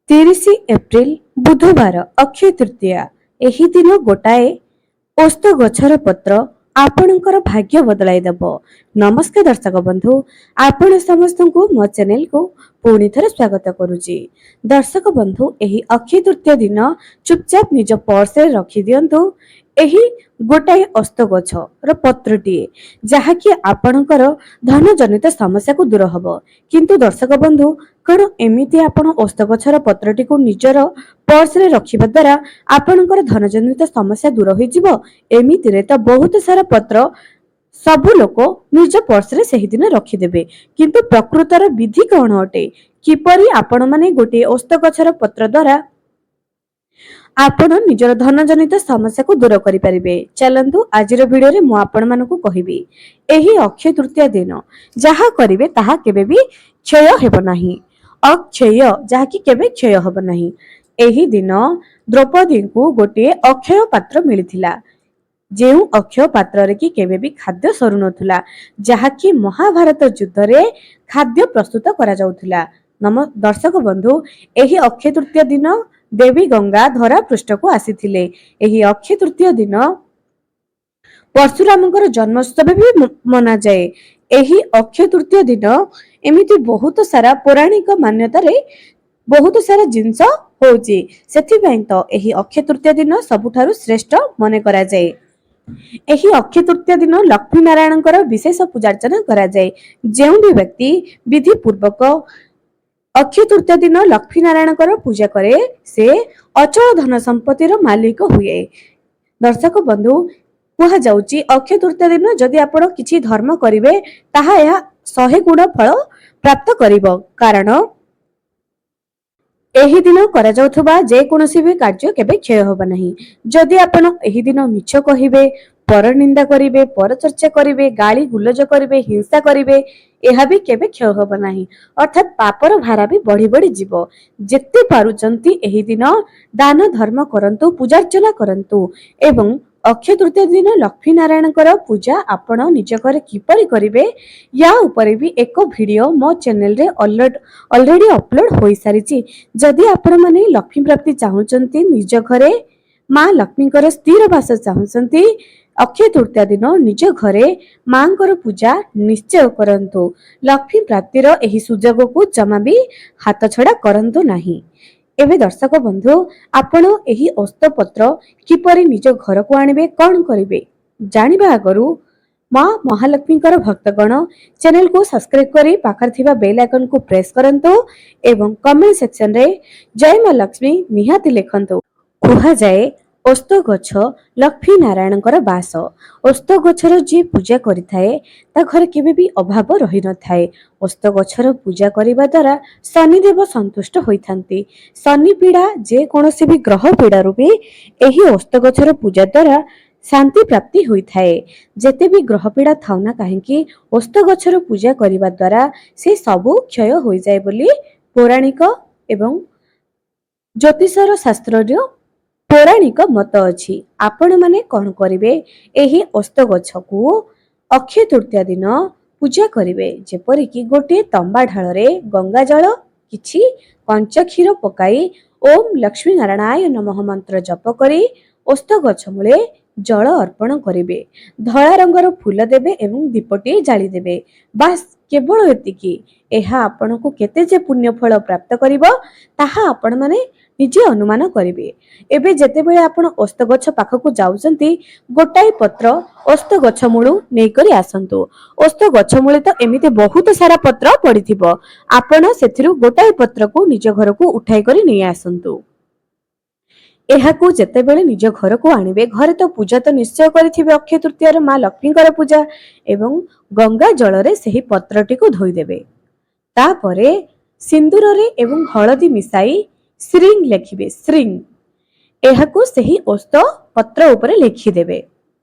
30 April ବୁଧବାର ଅକ୍ଷୟ ତୃତୀୟା। ଏହି ଦିନ ଗୋଟାଏ ଓସ୍ତ ଗଛର ପତ୍ର ଆପଣଙ୍କର ଭାଗ୍ୟ ବଦଳାଇ ଦେବ। ନମସ୍କାର ଦର୍ଶକ ବନ୍ଧୁ, ଆପଣ ସମସ୍ତଙ୍କୁ ମୋ ଚ୍ୟାନେଲକୁ ପୁଣି ଥରେ ସ୍ୱାଗତ କରୁଛି। ଦର୍ଶକ ବନ୍ଧୁ, ଏହି ଅକ୍ଷୟ ତୃତୀୟା ଦିନ ଚୁପଚାପ ନିଜ ପର୍ସରେ ରଖିଦିଅନ୍ତୁ ଏହି ଗୋଟାଏ ଓସ୍ତ ଗଛର ପତ୍ରଟିଏ, ଯାହାକି ଆପଣଙ୍କର ଧନ ଜନିତ ସମସ୍ୟାକୁ ଦୂର ହେବ। କିନ୍ତୁ ଦର୍ଶକ ବନ୍ଧୁ, କଣ ଏମିତି ଆପଣ ଓସ୍ତ ଗଛର ପତ୍ରଟିକୁ ନିଜର ପର୍ସରେ ରଖିବା ଦ୍ୱାରା ଆପଣଙ୍କର ଧନଜନିତ ସମସ୍ୟା ଦୂର ହୋଇଯିବ? ଏମିତିରେ ତ ବହୁତ ସାରା ପତ୍ର ସବୁ ଲୋକ ନିଜ ପର୍ସରେ ସେହିଦିନ ରଖିଦେବେ, କିନ୍ତୁ ପ୍ରକୃତର ବିଧି କଣ ଅଟେ? କିପରି ଆପଣମାନେ ଗୋଟିଏ ଓସ୍ତ ଗଛର ପତ୍ର ଦ୍ୱାରା ଆପଣ ନିଜର ଧନଜନିତ ସମସ୍ୟାକୁ ଦୂର କରିପାରିବେ? ଚାଲନ୍ତୁ ଆଜିର ଭିଡ଼ିଓରେ ମୁଁ ଆପଣମାନଙ୍କୁ କହିବି। ଏହି ଅକ୍ଷୟ ତୃତୀୟା ଦିନ ଯାହା କରିବେ ତାହା କେବେ ବି କ୍ଷୟ ହେବ ନାହିଁ। ଅକ୍ଷୟ, ଯାହାକି କେବେ କ୍ଷୟ ହେବ ନାହିଁ। ଏହି ଦିନ ଦ୍ରୌପଦୀଙ୍କୁ ଗୋଟିଏ ଅକ୍ଷୟ ପାତ୍ର ମିଳିଥିଲା, ଯେଉଁ ଅକ୍ଷୟ ପାତ୍ରରେ କି କେବେ ବି ଖାଦ୍ୟ ସରୁନଥିଲା, ଯାହାକି ମହାଭାରତ ଯୁଦ୍ଧରେ ଖାଦ୍ୟ ପ୍ରସ୍ତୁତ କରାଯାଉଥିଲା। ଦର୍ଶକ ବନ୍ଧୁ, ଏହି ଅକ୍ଷୟ ତୃତୀୟା ଦିନ ଦେବୀ ଗଙ୍ଗା ଧରା ପୃଷ୍ଠକୁ ଆସିଥିଲେ। ଏହି ଅକ୍ଷୟ ତୃତୀୟା ଦିନ ପରଶୁରାମଙ୍କର ଜନ୍ମୋତ୍ସବ ବି ମନାଯାଏ। ଏହି ଅକ୍ଷୟ ତୃତୀୟା ଦିନ ଏମିତି ବହୁତ ସାରା ପୌରାଣିକ ମାନ୍ୟତାରେ ବହୁତ ସାରା ଜିନିଷ ହଉଛି, ସେଥିପାଇଁ ତ ଏହି ଅକ୍ଷୟ ତୃତୀୟା ଦିନ ସବୁଠାରୁ ଶ୍ରେଷ୍ଠ ମନେ କରାଯାଏ। ଏହି ଅକ୍ଷୟ ତୃତୀୟା ଦିନ ଲକ୍ଷ୍ମୀ ନାରାୟଣଙ୍କର ବିଶେଷ ପୂଜାର୍ଚ୍ଚନା କରାଯାଏ। ଯେଉଁ ବି ବ୍ୟକ୍ତି ବିଧି ପୂର୍ବକ ଅକ୍ଷୟ ତୃତୀୟା ଦିନ ଲକ୍ଷ୍ମୀ ନାରାୟଣଙ୍କର ପୂଜା କରେ, ସେ ଅଚଳ ଧନ ସମ୍ପତ୍ତିର ମାଲିକ ହୁଏ। ଦର୍ଶକ ବନ୍ଧୁ, କୁହାଯାଉଛି ଅକ୍ଷୟ ତୃତୀୟା ଦିନ ଯଦି ଆପଣ କିଛି ଧର୍ମ କରିବେ, ତାହା ଏହା 100 ଗୁଣ ଫଳ ପ୍ରାପ୍ତ କରିବ। କାରଣ ଏହି ଦିନ କରାଯାଉଥିବା ଯେକୌଣସି ବି କାର୍ଯ୍ୟ କେବେ କ୍ଷୟ ହେବ ନାହିଁ। ଯଦି ଆପଣ ଏହି ଦିନ ମିଛ କହିବେ, ପରନିନ୍ଦା କରିବେ, ପରଚର୍ଚ୍ଚା କରିବେ, ଗାଳି ଗୁଲଜ କରିବେ, ହିଂସା କରିବେ, ଏହା ବି କେବେ କ୍ଷୟ ହେବ ନାହିଁ। ଅର୍ଥାତ ପାପର ଭାରା ବି ବଢି ବଢି ଯିବ। ଯେତେ ପାରୁଛନ୍ତି ଏହି ଦିନ ଦାନ ଧର୍ମ କରନ୍ତୁ, ପୂଜାର୍ଚ୍ଚନା କରନ୍ତୁ। ଏବଂ ଅକ୍ଷୟ ତୃତୀୟା ଦିନ ଲକ୍ଷ୍ମୀ ନାରାୟଣଙ୍କର ପୂଜା ଆପଣ ନିଜ ଘରେ କିପରି କରିବେ, ୟା ଉପରେ ବି ଏକ ଭିଡ଼ିଓ ମୋ ଚ୍ୟାନେଲରେ ଅଲରେଡି ଅପଲୋଡ ହୋଇସାରିଛି। ଯଦି ଆପଣମାନେ ଲକ୍ଷ୍ମୀ ପ୍ରାପ୍ତି ଚାହୁଁଛନ୍ତି, ନିଜ ଘରେ ମା ଲକ୍ଷ୍ମୀଙ୍କର ସ୍ଥିର ବାସ ଚାହୁଁଛନ୍ତି, ଅକ୍ଷୟ ତୃତୀୟା ଦିନ ନିଜ ଘରେ ମାଙ୍କର ପୂଜା ନିଶ୍ଚୟ କରନ୍ତୁ। ଲକ୍ଷ୍ମୀ ପ୍ରାପ୍ତିର ଏହି ସୁଯୋଗକୁ ଜମା ବି ହାତଛଡ଼ା କରନ୍ତୁ ନାହିଁ। ଏବେ ଦର୍ଶକ ବନ୍ଧୁ, ଆପଣ ଏହି ଓସ୍ତ ପତ୍ର କିପରି ନିଜ ଘରକୁ ଆଣିବେ, କଣ କରିବେ, ଜାଣିବା ଆଗରୁ ମା ମହାଲକ୍ଷ୍ମୀଙ୍କର ଭକ୍ତଗଣ ଚ୍ୟାନେଲକୁ ସବସ୍କ୍ରାଇବ କରି ପାଖରେ ଥିବା ବେଲ ଆଇକନକୁ ପ୍ରେସ୍ କରନ୍ତୁ ଏବଂ କମେଣ୍ଟ ସେକ୍ସନରେ ଜୟ ମା ଲକ୍ଷ୍ମୀ ନିହାତି ଲେଖନ୍ତୁ। କୁହାଯାଏ ଓସ୍ତ ଗଛ ଲକ୍ଷ୍ମୀ ନାରାୟଣଙ୍କର ବାସ। ଓସ୍ତ ଗଛର ଯିଏ ପୂଜା କରିଥାଏ, ତା ଘରେ କେବେ ବି ଅଭାବ ରହିନଥାଏ। ଓସ୍ତ ଗଛର ପୂଜା କରିବା ଦ୍ୱାରା ଶନିଦେବ ସନ୍ତୁଷ୍ଟ ହୋଇଥାନ୍ତି। ଶନି ପୀଡ଼ା, ଯେକୌଣସି ବି ଗ୍ରହ ପୀଡ଼ାରୁ ବି ଏହି ଓସ୍ତ ଗଛର ପୂଜା ଦ୍ୱାରା ଶାନ୍ତି ପ୍ରାପ୍ତି ହୋଇଥାଏ। ଯେତେ ବି ଗ୍ରହ ପୀଡ଼ା ଥାଉ ନା କାହିଁକି, ଓସ୍ତ ଗଛର ପୂଜା କରିବା ଦ୍ୱାରା ସେ ସବୁ କ୍ଷୟ ହୋଇଯାଏ ବୋଲି ପୌରାଣିକ ଏବଂ ଜ୍ୟୋତିଷର ଶାସ୍ତ୍ରର ପୌରାଣିକ ମତ ଅଛି। ଆପଣମାନେ କଣ କରିବେ, ଏହି ଓସ୍ତ ଗଛକୁ ଅକ୍ଷୟ ତୃତୀୟା ଦିନ ପୂଜା କରିବେ। ଯେପରିକି ଗୋଟିଏ ତମ୍ବା ଢାଳରେ ଗଙ୍ଗା ଜଳ, କିଛି କଞ୍ଚ କ୍ଷୀର ପକାଇ ଓಂ ଲକ୍ଷ୍ମୀ ନାରାୟଣାୟ ନମଃ ମନ୍ତ୍ର ଜପ କରି ଓସ୍ତ ଗଛ ମୂଳେ ଜଳ ଅର୍ପଣ କରିବେ। ଧଳା ରଙ୍ଗର ଫୁଲ ଦେବେ ଏବଂ ଦୀପଟିଏ ଜାଳିଦେବେ। ବାସ୍, କେବଳ ଏତିକି। ଏହା ଆପଣଙ୍କୁ କେତେ ଯେ ପୁଣ୍ୟ ଫଳ ପ୍ରାପ୍ତ କରିବ, ତାହା ଆପଣମାନେ ନିଜେ ଅନୁମାନ କରିବେ। ଏବେ ଯେତେବେଳେ ଆପଣ ଓସ୍ତ ଗଛ ପାଖକୁ ଯାଉଛନ୍ତି, ଗୋଟାଏ ପତ୍ର ଓସ୍ତ ଗଛ ମୂଳୁ ନେଇକରି ଆସନ୍ତୁ। ଓସ୍ତ ଗଛ ମୂଳେ ତ ଏମିତି ବହୁତ ସାରା ପତ୍ର ପଡିଥିବ, ଆପଣ ସେଥିରୁ ଗୋଟାଏ ପତ୍ରକୁ ନିଜ ଘରକୁ ଉଠାଇ କରି ନେଇ ଆସନ୍ତୁ। ଏହାକୁ ଯେତେବେଳେ ନିଜ ଘରକୁ ଆଣିବେ, ଘରେ ତ ପୂଜା ତ ନିଶ୍ଚୟ କରିଥିବେ ଅକ୍ଷୟ ତୃତୀୟାର ମା ଲକ୍ଷ୍ମୀଙ୍କର ପୂଜା, ଏବଂ ଗଙ୍ଗା ଜଳରେ ସେହି ପତ୍ରଟିକୁ ଧୋଇଦେବେ। ତାପରେ ସିନ୍ଦୁରରେ ଏବଂ ହଳଦୀ ମିଶାଇ ଶ୍ରୀଂ ଲେଖିବେ। ଶ୍ରୀଂ, ଏହାକୁ ସେହି ଓସ୍ତ ପତ୍ର ଉପରେ ଲେଖିଦେବେ।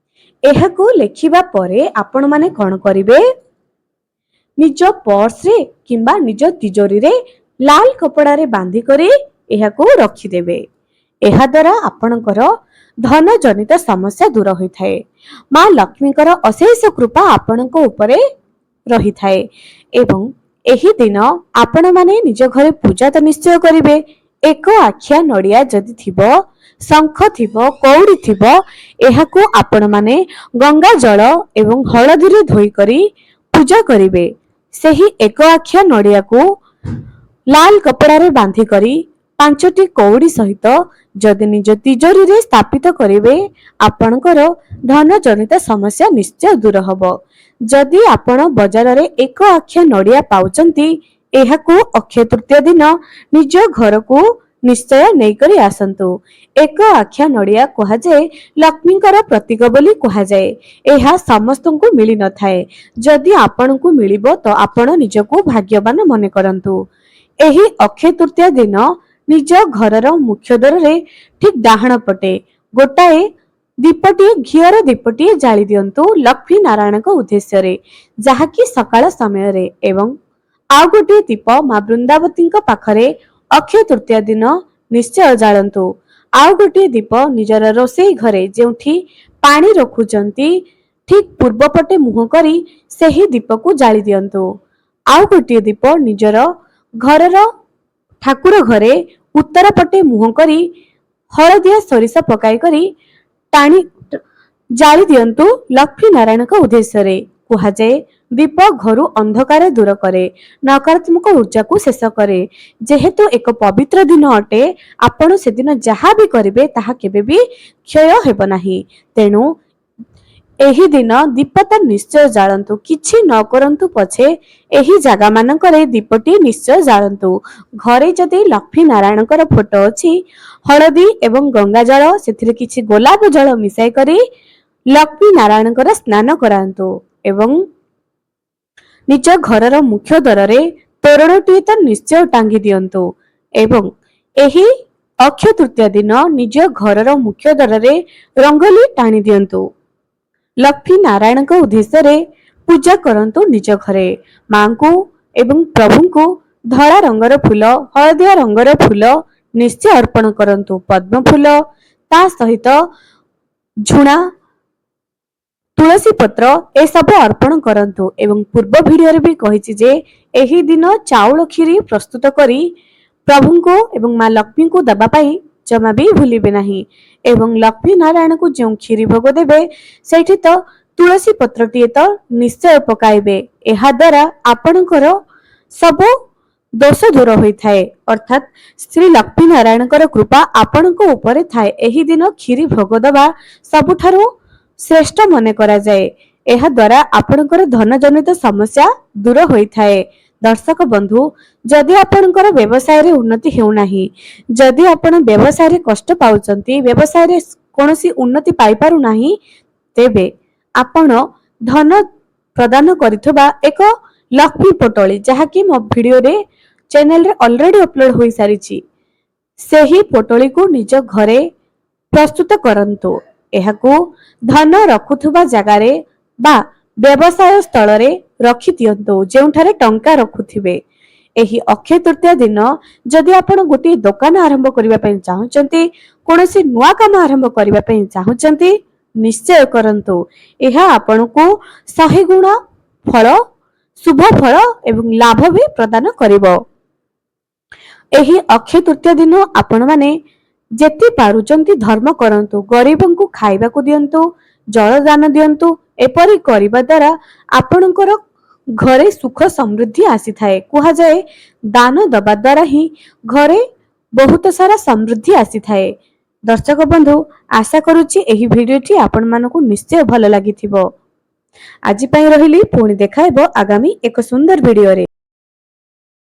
ଏହାକୁ ଲେଖିବା ପରେ ଆପଣମାନେ କଣ କରିବେ, ନିଜ ପର୍ସରେ କିମ୍ବା ନିଜ ତିଜୋରିରେ ଲାଲ କପଡ଼ାରେ ବାନ୍ଧି କରି ଏହାକୁ ରଖିଦେବେ। ଏହା ଦ୍ୱାରା ଆପଣଙ୍କର ଧନ ଜନିତ ସମସ୍ୟା ଦୂର ହୋଇଥାଏ। ମା ଲକ୍ଷ୍ମୀଙ୍କର ଅଶେଷ କୃପା ଆପଣଙ୍କ ଉପରେ ରହିଥାଏ। ଏବଂ ଏହି ଦିନ ଆପଣମାନେ ନିଜ ଘରେ ପୂଜା ତ ନିଶ୍ଚୟ କରିବେ ଏକ ଆଖିଆ ନଡ଼ିଆ ଯଦି ଥିବ, ଶଙ୍ଖ ଥିବ, କଉଡ଼ି ଥିବ, ଏହାକୁ ଆପଣମାନେ ଗଙ୍ଗା ଜଳ ଏବଂ ହଳଦୀରେ ଧୋଇକରି ପୂଜା କରିବେ। ସେହି ଏକ ଆଖିଆ ନଡ଼ିଆକୁ ଲାଲ କପଡ଼ାରେ ବାନ୍ଧିକରି 5ଟି କଉଡ଼ି ସହିତ ଯଦି ନିଜ ତିଜୋରିରେ ସ୍ଥାପିତ କରିବେ, ଆପଣଙ୍କର ଧନ ଜନିତ ସମସ୍ୟା ନିଶ୍ଚୟ ଦୂର ହେବ। ଯଦି ଆପଣ ବଜାରରେ ଏକ ଆଖିଆ ନଡ଼ିଆ ପାଉଛନ୍ତି, ଏହାକୁ ଅକ୍ଷୟ ତୃତୀୟା ଦିନ ନିଜ ଘରକୁ ନିଶ୍ଚୟ ନେଇକରି ଆସନ୍ତୁ। ଏକ ଆଖିଆ ନଡ଼ିଆ କୁହାଯାଏ ଲକ୍ଷ୍ମୀଙ୍କର ପ୍ରତୀକ ବୋଲି କୁହାଯାଏ। ଏହା ସମସ୍ତଙ୍କୁ ମିଳିନଥାଏ। ଯଦି ଆପଣଙ୍କୁ ମିଳିବ ତ ଆପଣ ନିଜକୁ ଭାଗ୍ୟବାନ ମନେ କରନ୍ତୁ। ଏହି ଅକ୍ଷୟ ତୃତୀୟା ଦିନ ନିଜ ଘରର ମୁଖ୍ୟ ଦ୍ୱାରରେ ଠିକ ଡାହାଣ ପଟେ ଗୋଟାଏ ଦୀପଟିଏ, ଘିଅର ଦୀପଟିଏ ଜାଳି ଦିଅନ୍ତୁ ଲକ୍ଷ୍ମୀ ନାରାୟଣଙ୍କ ଉଦ୍ଦେଶ୍ୟରେ, ଯାହାକି ସକାଳ ସମୟରେ, ଏବଂ ଆଉ ଗୋଟିଏ ଦୀପ ମା ବୃନ୍ଦାବତୀଙ୍କ ପାଖରେ ଅକ୍ଷୟ ତୃତୀୟା ଦିନ ନିଶ୍ଚୟ ଜାଳନ୍ତୁ। ଆଉ ଗୋଟିଏ ଦୀପ ନିଜର ରୋଷେଇ ଘରେ ଯେଉଁଠି ପାଣି ରଖୁଛନ୍ତି ଠିକ ପୂର୍ବ ପଟେ ମୁହଁ କରି ସେହି ଦୀପକୁ ଜାଳି ଦିଅନ୍ତୁ। ଆଉ ଗୋଟିଏ ଦୀପ ନିଜର ଘରର ଠାକୁର ଘରେ ଉତ୍ତର ପଟେ ମୁହଁ କରି ହଳଦିଆ ସୋରିଷ ପକାଇ କରି ଟାଣି ଜାଳି ଦିଅନ୍ତୁ ଲକ୍ଷ୍ମୀ ନାରାୟଣଙ୍କ ଉଦ୍ଦେଶ୍ୟରେ। କୁହାଯାଏ ଦୀପ ଘରୁ ଅନ୍ଧକାର ଦୂର କରେ, ନକାରାତ୍ମକ ଉର୍ଜାକୁ ଶେଷ କରେ। ଯେହେତୁ ଏକ ପବିତ୍ର ଦିନ ଅଟେ, ଆପଣ ସେଦିନ ଯାହା ବି କରିବେ ତାହା କେବେ ବି କ୍ଷୟ ହେବ ନାହିଁ। ତେଣୁ ଏହି ଦିନ ଦୀପ ତ ନିଶ୍ଚୟ ଜାଳନ୍ତୁ। କିଛି ନ କରନ୍ତୁ ପଛେ ଏହି ଜାଗା ମାନଙ୍କରେ ଦୀପଟି ନିଶ୍ଚୟ ଜାଳନ୍ତୁ। ଘରେ ଯଦି ଲକ୍ଷ୍ମୀ ନାରାୟଣଙ୍କର ଫଟୋ ଅଛି, ହଳଦୀ ଏବଂ ଗଙ୍ଗା ଜଳ, ସେଥିରେ କିଛି ଗୋଲାପ ଜଳ ମିଶାଇ କରି ଲକ୍ଷ୍ମୀ ନାରାୟଣଙ୍କର ସ୍ନାନ କରାନ୍ତୁ ଏବଂ ନିଜ ଘରର ମୁଖ୍ୟ ଦ୍ୱାରରେ ତୋରଣଟିଏ ତ ନିଶ୍ଚୟ ଟାଙ୍ଗି ଦିଅନ୍ତୁ। ଏବଂ ଏହି ଅକ୍ଷୟ ତୃତୀୟା ଦିନ ନିଜ ଘରର ମୁଖ୍ୟ ଦ୍ୱାରରେ ରଙ୍ଗୋଲି ଟାଣି ଦିଅନ୍ତୁ। ଲକ୍ଷ୍ମୀ ନାରାୟଣଙ୍କ ଉଦ୍ଦେଶ୍ୟରେ ପୂଜା କରନ୍ତୁ ନିଜ ଘରେ। ମାଙ୍କୁ ଏବଂ ପ୍ରଭୁଙ୍କୁ ଧଳା ରଙ୍ଗର ଫୁଲ, ହଳଦିଆ ରଙ୍ଗର ଫୁଲ ନିଶ୍ଚୟ ଅର୍ପଣ କରନ୍ତୁ। ପଦ୍ମ ଫୁଲ, ତା ସହିତ ଝୁଣା, ତୁଳସୀ ପତ୍ର ଏସବୁ ଅର୍ପଣ କରନ୍ତୁ। ଏବଂ ପୂର୍ବ ଭିଡ଼ିଓରେ ବି କହିଛି ଯେ ଏହି ଦିନ ଚାଉଳ କ୍ଷୀରି ପ୍ରସ୍ତୁତ କରି ପ୍ରଭୁଙ୍କୁ ଏବଂ ମା ଲକ୍ଷ୍ମୀଙ୍କୁ ଦେବା ପାଇଁ ଜମା ବି ଭୁଲିବେ ନାହିଁ। ଏବଂ ଲକ୍ଷ୍ମୀ ନାରାୟଣଙ୍କୁ ଯେଉଁ କ୍ଷୀରି ଭୋଗ ଦେବେ ସେଇଠି ତ ତୁଳସୀ ପତ୍ରଟିଏ ତ ନିଶ୍ଚୟ ପକାଇବେ। ଏହା ଦ୍ୱାରା ଆପଣଙ୍କର ସବୁ ଦୋଷ ଦୂର ହୋଇଥାଏ, ଅର୍ଥାତ୍ ଶ୍ରୀ ଲକ୍ଷ୍ମୀ ନାରାୟଣଙ୍କର କୃପା ଆପଣଙ୍କ ଉପରେ ଥାଏ। ଏହି ଦିନ କ୍ଷୀରି ଭୋଗ ଦେବା ସବୁଠାରୁ ଶ୍ରେଷ୍ଠ ମନେ କରାଯାଏ। ଏହା ଦ୍ୱାରା ଆପଣଙ୍କର ଧନ ଜନିତ ସମସ୍ୟା ଦୂର ହୋଇଥାଏ। ଦର୍ଶକ ବନ୍ଧୁ, ଯଦି ଆପଣଙ୍କର ବ୍ୟବସାୟରେ ଉନ୍ନତି ହେଉନାହିଁ, ଯଦି ଆପଣ ବ୍ୟବସାୟରେ କଷ୍ଟ ପାଉଛନ୍ତି, ବ୍ୟବସାୟରେ କୌଣସି ଉନ୍ନତି ପାଇପାରୁନାହିଁ, ତେବେ ଆପଣ ଧନ ପ୍ରଦାନ କରିଥିବା ଏକ ଲକ୍ଷ୍ମୀ ପୋଟଳି, ଯାହାକି ମୋ ଭିଡ଼ିଓରେ ଚ୍ୟାନେଲରେ ଅଲରେଡି ଅପଲୋଡ ହୋଇସାରିଛି, ସେହି ପୋଟଳିକୁ ନିଜ ଘରେ ପ୍ରସ୍ତୁତ କରନ୍ତୁ। ଏହାକୁ ଧନ ରଖୁଥିବା ଜାଗାରେ ବା ବ୍ୟବସାୟ ସ୍ଥଳରେ ରଖିଦିଅନ୍ତୁ, ଯେଉଁଠାରେ ଟଙ୍କା ରଖୁଥିବେ। ଏହି ଅକ୍ଷୟ ତୃତୀୟା ଦିନ ଯଦି ଆପଣ ଗୋଟିଏ ଦୋକାନ ଆରମ୍ଭ କରିବା ପାଇଁ ଚାହୁଁଛନ୍ତି, କୌଣସି ନୂଆ କାମ ଆରମ୍ଭ କରିବା ପାଇଁ ଚାହୁଁଛନ୍ତି, ନିଶ୍ଚୟ କରନ୍ତୁ। ଏହା ଆପଣଙ୍କୁ 100 ଗୁଣ ଫଳ, ଶୁଭ ଫଳ ଏବଂ ଲାଭ ବି ପ୍ରଦାନ କରିବ। ଏହି ଅକ୍ଷୟ ତୃତୀୟା ଦିନ ଆପଣମାନେ ଯେତେ ପାରୁଛନ୍ତି ଧର୍ମ କରନ୍ତୁ, ଗରିବଙ୍କୁ ଖାଇବାକୁ ଦିଅନ୍ତୁ, ଜଳ ଦାନ ଦିଅନ୍ତୁ। ଏପରି କରିବା ଦ୍ୱାରା ଆପଣଙ୍କର ଘରେ ସୁଖ ସମୃଦ୍ଧି ଆସିଥାଏ। କୁହାଯାଏ ଦାନ ଦେବା ଦ୍ୱାରା ହିଁ ଘରେ ବହୁତ ସାରା ସମୃଦ୍ଧି ଆସିଥାଏ। ଦର୍ଶକ ବନ୍ଧୁ, ଆଶା କରୁଛି ଏହି ଭିଡ଼ିଓଟି ଆପଣମାନଙ୍କୁ ନିଶ୍ଚୟ ଭଲ ଲାଗିଥିବ। ଆଜି ପାଇଁ ରହିଲି, ପୁଣି ଦେଖା ହେବ ଆଗାମୀ ଏକ ସୁନ୍ଦର ଭିଡ଼ିଓରେ।